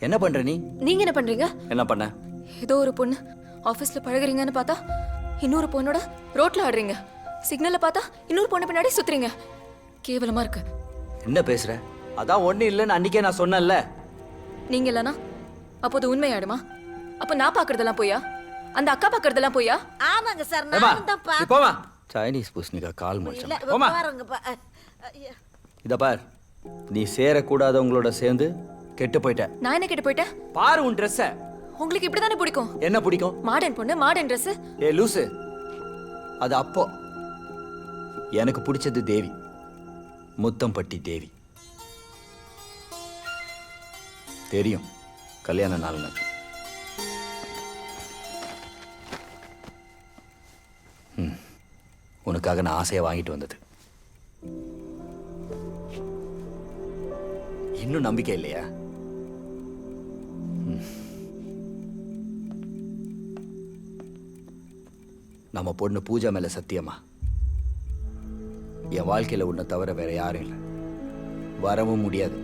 என்ன பண்ற நீ? நீங்க என்ன பண்றீங்க? என்ன பண்ண? ஏதோ ஒரு பொண்ணு ஆபீஸ்ல பழகுறீங்கன்னு பார்த்தா இன்னொரு பொண்ணோட ரோட்ல ஆடுறீங்க. சிக்னல்ல பார்த்தா இன்னொரு பொண்ணு பின்னாடி சுத்துறீங்க. கேவலமா இருக்கு. என்ன பேசுற? அதான் ஒண்ணு இல்லைன்னு அன்னைக்கே நான் சொன்னேன்ல. நீங்க இல்லனா அப்போ அது உண்மையாடுமா? அப்ப நான் பாக்குறதெல்லாம் போயா? அந்த அக்கா பாக்குறதெல்லாம் போயா? ஆமாங்க சார், நான் தான் நீ போமா. சைனீஸ் பூசணிக்கா கால் முடிச்சா. போமா. இத பார், நீ சேரக்கூடாதவங்களோட சேர்ந்து கெட்டு போயிட்ட. நான் என்ன கெட்டு போயிட்டேன்? பாரு உன் ட்ரெஸ்ஸ. உங்களுக்கு இப்படிதானே பிடிக்கும்? என்ன பிடிக்கும்? மாடர்ன் பொண்ணு, மாடர்ன் ட்ரெஸ். ஏ லூசு, அது அப்போ. எனக்கு பிடிச்சது தேவி, முத்தம்பட்டி தேவி. தெரியும், கல்யாண நாள்னு. உனக்காக நான் ஆசையை வாங்கிட்டு வந்தது. இன்னும் நம்பிக்கை இல்லையா? நம்ம பொண்ணு பூஜா மேல சத்தியமா, என் வாழ்க்கையில உன்னை தவிர வேற யாரும் இல்லை, வரவும் முடியாது.